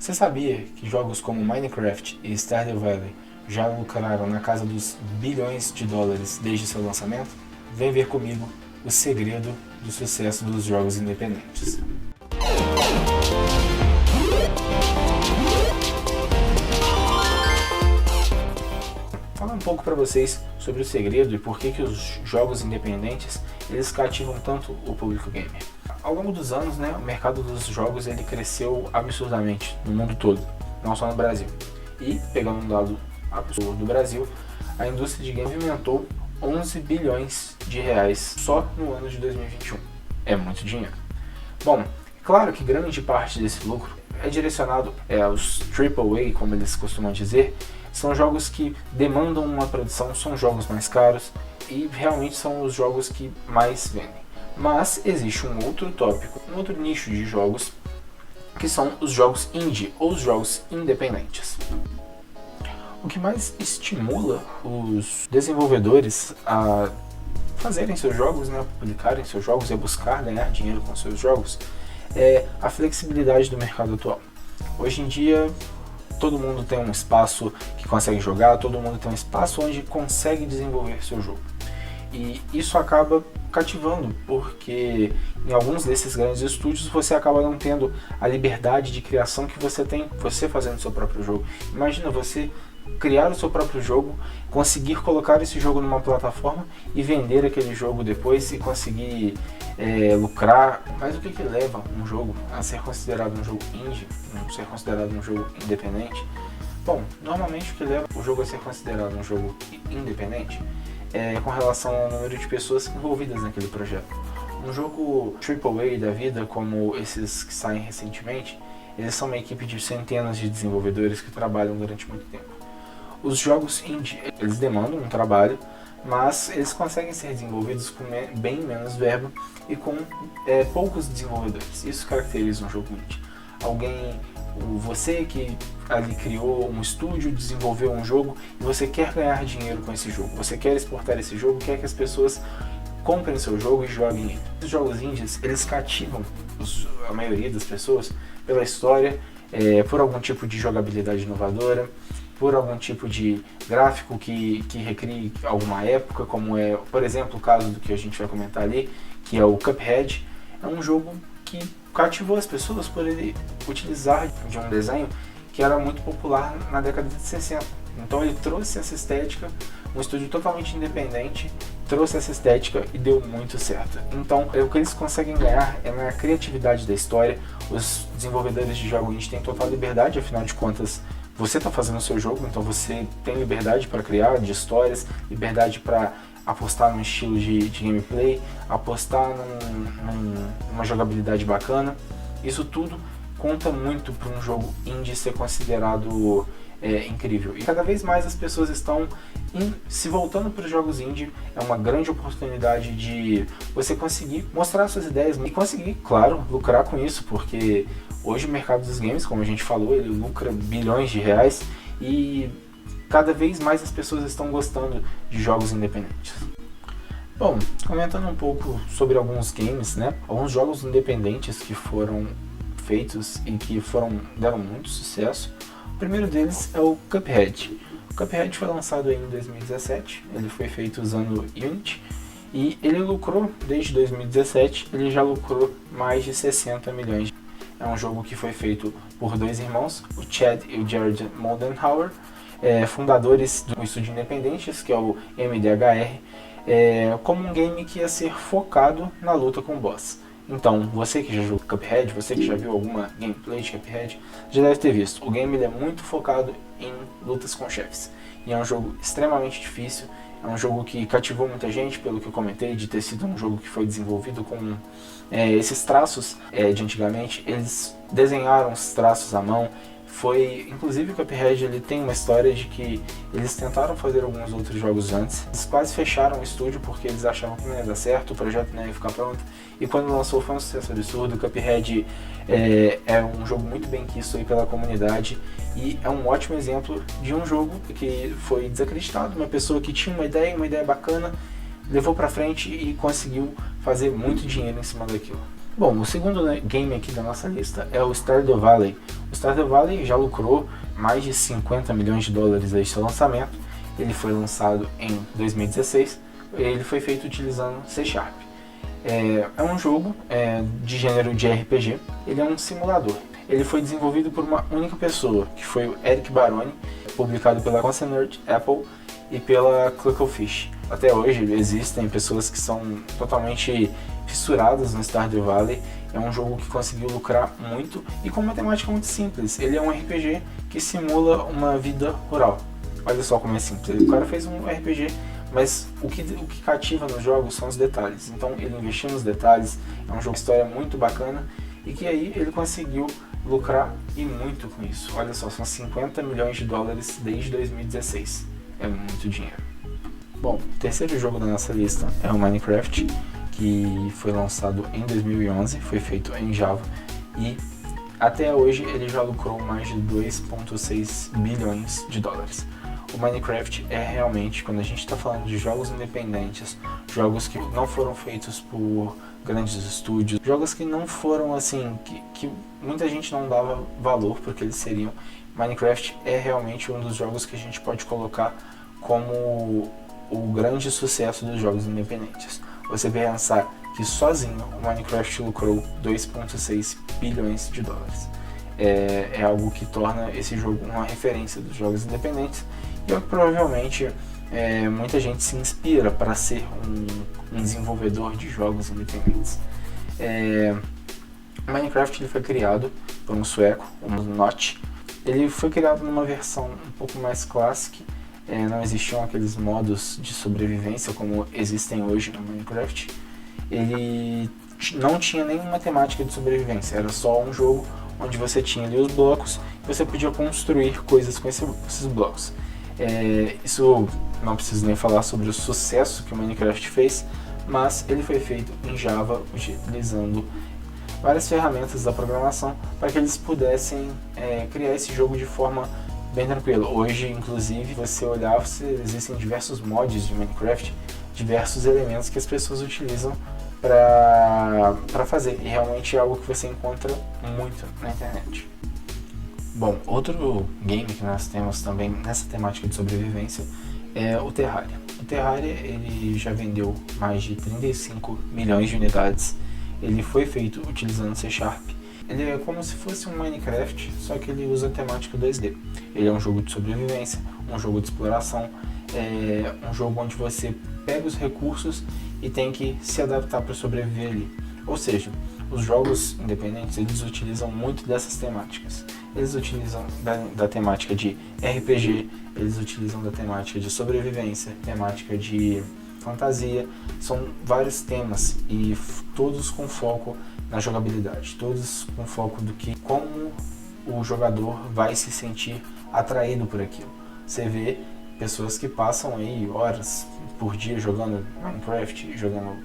Você sabia que jogos como Minecraft e Stardew Valley já lucraram na casa dos bilhões de dólares desde seu lançamento? Vem ver comigo o segredo do sucesso dos jogos independentes. Falar um pouco para vocês sobre o segredo e por que os jogos independentes eles cativam tanto o público gamer. Ao longo dos anos, o mercado dos jogos ele cresceu absurdamente no mundo todo, não só no Brasil. E, pegando um dado absurdo do Brasil, a indústria de games movimentou 11 bilhões de reais só no ano de 2021. É muito dinheiro. Bom, claro que grande parte desse lucro é direcionado aos AAA, como eles costumam dizer. São jogos que demandam uma produção, são jogos mais caros e realmente são os jogos que mais vendem. Mas existe um outro tópico, um outro nicho de jogos, que são os jogos indie ou os jogos independentes. O que mais estimula os desenvolvedores a fazerem seus jogos, a publicarem seus jogos e a buscar ganhar dinheiro com seus jogos é a flexibilidade do mercado atual. Hoje em dia, todo mundo tem um espaço que consegue jogar, todo mundo tem um espaço onde consegue desenvolver seu jogo. E isso acaba cativando, porque em alguns desses grandes estúdios você acaba não tendo a liberdade de criação que você tem, você fazendo seu próprio jogo. Imagina você criar o seu próprio jogo, conseguir colocar esse jogo numa plataforma e vender aquele jogo depois e conseguir lucrar. Mas o que leva um jogo a ser considerado um jogo indie, não ser considerado um jogo independente? Bom, normalmente o que leva o jogo a ser considerado um jogo independente é com relação ao número de pessoas envolvidas naquele projeto. Um jogo AAA da vida, como esses que saem recentemente, eles são uma equipe de centenas de desenvolvedores que trabalham durante muito tempo. Os jogos indie, eles demandam um trabalho, mas eles conseguem ser desenvolvidos com bem menos verba e com poucos desenvolvedores. Isso caracteriza um jogo indie. Você que ali criou um estúdio, desenvolveu um jogo e você quer ganhar dinheiro com esse jogo. Você quer exportar esse jogo, quer que as pessoas comprem seu jogo e joguem ele. Os jogos indies, eles cativam a maioria das pessoas pela história, por algum tipo de jogabilidade inovadora, por algum tipo de gráfico que recrie alguma época, como é, por exemplo, o caso do que a gente vai comentar ali, que é o Cuphead. É um jogo que cativou as pessoas por ele utilizar de um desenho que era muito popular na década de 60. Então ele trouxe essa estética, um estúdio totalmente independente, trouxe essa estética e deu muito certo. Então o que eles conseguem ganhar é na criatividade da história. Os desenvolvedores de jogos indie têm total liberdade, afinal de contas você está fazendo o seu jogo, então você tem liberdade para criar de histórias, liberdade para apostar num estilo de gameplay, apostar numa jogabilidade bacana. Isso tudo conta muito para um jogo indie ser considerado incrível. E cada vez mais as pessoas estão se voltando para os jogos indie. É uma grande oportunidade de você conseguir mostrar suas ideias e conseguir, claro, lucrar com isso, porque hoje o mercado dos games, como a gente falou, ele lucra bilhões de reais e cada vez mais as pessoas estão gostando de jogos independentes. Bom, comentando um pouco sobre alguns games, alguns jogos independentes que foram feitos e que deram muito sucesso. O primeiro deles é o Cuphead. O Cuphead foi lançado em 2017, ele foi feito usando Unity e ele lucrou, desde 2017, ele já lucrou mais de 60 milhões. É um jogo que foi feito por dois irmãos, o Chad e o Jared Moldenhauer, fundadores do estúdio independentes, que é o MDHR, como um game que ia ser focado na luta com o boss. Então, você que já jogou Cuphead, você que já viu alguma gameplay de Cuphead, já deve ter visto. O game ele é muito focado em lutas com chefes. E é um jogo extremamente difícil, é um jogo que cativou muita gente, pelo que eu comentei, de ter sido um jogo que foi desenvolvido com esses traços de antigamente. Eles desenharam os traços à mão. Inclusive o Cuphead ele tem uma história de que eles tentaram fazer alguns outros jogos antes, eles quase fecharam o estúdio porque eles achavam que não ia dar certo, o projeto não ia ficar pronto, e quando lançou foi um sucesso absurdo. O Cuphead é um jogo muito bem quisto aí pela comunidade e é um ótimo exemplo de um jogo que foi desacreditado, uma pessoa que tinha uma ideia bacana, levou pra frente e conseguiu fazer muito dinheiro em cima daquilo. Bom, o segundo game aqui da nossa lista é o Stardew Valley. O Stardew Valley já lucrou mais de 50 milhões de dólares desde seu lançamento. Ele foi lançado em 2016. Ele foi feito utilizando C#. É um jogo de gênero de RPG. Ele é um simulador. Ele foi desenvolvido por uma única pessoa, que foi o Eric Baroni, publicado pela Concept Apple e pela Cucklefish. Até hoje existem pessoas que são totalmente fissuradas no Stardew Valley. É um jogo que conseguiu lucrar muito e com uma temática muito simples. Ele é um RPG que simula uma vida rural. Olha só como é simples. O cara fez um RPG, mas o que cativa nos jogos são os detalhes. Então ele investiu nos detalhes. É um jogo de história muito bacana e que aí ele conseguiu lucrar e muito com isso. Olha só, são 50 milhões de dólares desde 2016. É muito dinheiro. Bom, o terceiro jogo da nossa lista é o Minecraft, que foi lançado em 2011, foi feito em Java e até hoje ele já lucrou mais de 2,6 bilhões de dólares. O Minecraft é realmente, quando a gente está falando de jogos independentes, jogos que não foram feitos por grandes estúdios, jogos que não foram assim, que muita gente não dava valor porque eles seriam, Minecraft é realmente um dos jogos que a gente pode colocar como o grande sucesso dos jogos independentes. Você pensar que sozinho o Minecraft lucrou 2,6 bilhões de dólares. É algo que torna esse jogo uma referência dos jogos independentes e é o que provavelmente muita gente se inspira para ser um desenvolvedor de jogos independentes. O Minecraft ele foi criado por um sueco, o Notch. Ele foi criado numa versão um pouco mais clássica. Não existiam aqueles modos de sobrevivência como existem hoje no Minecraft. Ele não tinha nenhuma temática de sobrevivência, era só um jogo onde você tinha ali os blocos e você podia construir coisas com esses blocos. Isso não preciso nem falar sobre o sucesso que o Minecraft fez, mas ele foi feito em Java utilizando várias ferramentas da programação para que eles pudessem criar esse jogo de forma bem tranquila. Hoje, inclusive, você olhar, existem diversos mods de Minecraft, diversos elementos que as pessoas utilizam para fazer, e realmente é algo que você encontra muito na internet. Bom, outro game que nós temos também nessa temática de sobrevivência é o Terraria. O Terraria ele já vendeu mais de 35 milhões de unidades. Ele foi feito utilizando C#. Ele é como se fosse um Minecraft, só que ele usa temática 2D. Ele é um jogo de sobrevivência, um jogo de exploração, um jogo onde você pega os recursos e tem que se adaptar para sobreviver ali. Ou seja, os jogos independentes eles utilizam muito dessas temáticas. Eles utilizam da temática de RPG, eles utilizam da temática de sobrevivência, temática de fantasia. São vários temas e todos com foco na jogabilidade, todos com foco do que como o jogador vai se sentir atraído por aquilo. Você vê pessoas que passam aí horas por dia jogando Minecraft, jogando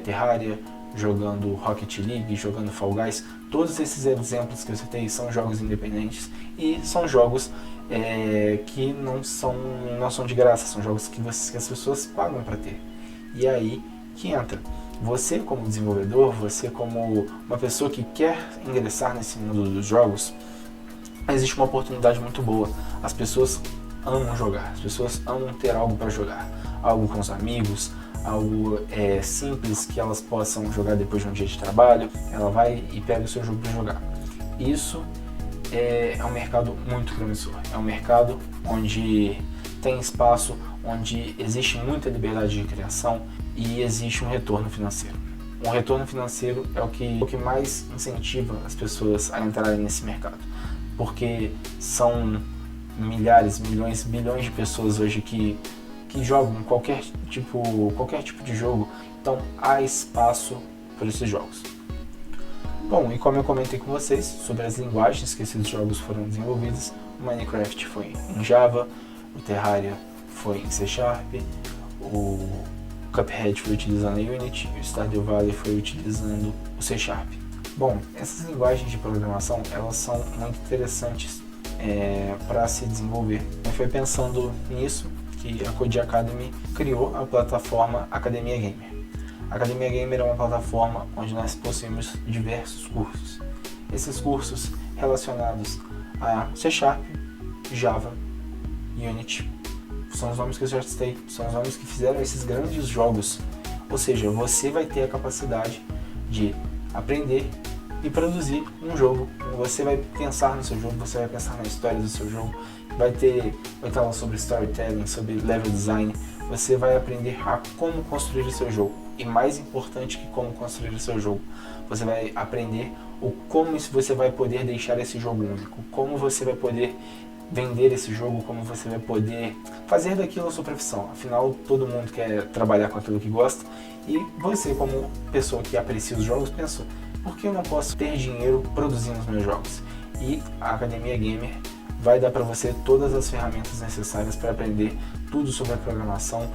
Terraria, jogando Rocket League, jogando Fall Guys. Todos esses exemplos que eu citei são jogos independentes e são jogos que não são de graça, são jogos que as pessoas pagam para ter. E aí que entra. Você como desenvolvedor, você como uma pessoa que quer ingressar nesse mundo dos jogos, existe uma oportunidade muito boa. As pessoas amam jogar, as pessoas amam ter algo para jogar, algo com os amigos, algo simples que elas possam jogar depois de um dia de trabalho. Ela vai e pega o seu jogo para jogar. Isso é um mercado muito promissor, é um mercado onde tem espaço, onde existe muita liberdade de criação e existe um retorno financeiro. Um retorno financeiro é o que mais incentiva as pessoas a entrarem nesse mercado, porque são milhares, milhões, bilhões de pessoas hoje que jogam qualquer tipo de jogo, então há espaço para esses jogos. Bom, e como eu comentei com vocês sobre as linguagens que esses jogos foram desenvolvidos, o Minecraft foi em Java, o Terraria foi em C#, o Cuphead foi utilizando a Unity, o Stardew Valley foi utilizando o C#. Bom, essas linguagens de programação elas são muito interessantes para se desenvolver. E foi pensando nisso que a Code Academy criou a plataforma Academia Gamer. A Academia Gamer é uma plataforma onde nós possuímos diversos cursos. Esses cursos relacionados a C#, Java, Unity, são os nomes que eu já citei, são os nomes que fizeram esses grandes jogos. Ou seja, você vai ter a capacidade de aprender e produzir um jogo. Você vai pensar no seu jogo, você vai pensar na história do seu jogo, vai falar sobre storytelling, sobre level design, você vai aprender a como construir o seu jogo. E mais importante que como construir o seu jogo, você vai aprender o como você vai poder deixar esse jogo único, como você vai poder vender esse jogo, como você vai poder fazer daquilo a sua profissão. Afinal, todo mundo quer trabalhar com aquilo que gosta, e você, como pessoa que aprecia os jogos, pensa: por que eu não posso ter dinheiro produzindo os meus jogos? E a Academia Gamer vai dar para você todas as ferramentas necessárias para aprender tudo sobre a programação,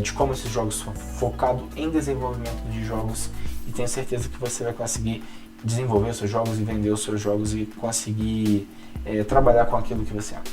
de como esses jogos são focados em desenvolvimento de jogos, e tenho certeza que você vai conseguir desenvolver os seus jogos e vender os seus jogos e conseguir trabalhar com aquilo que você ama.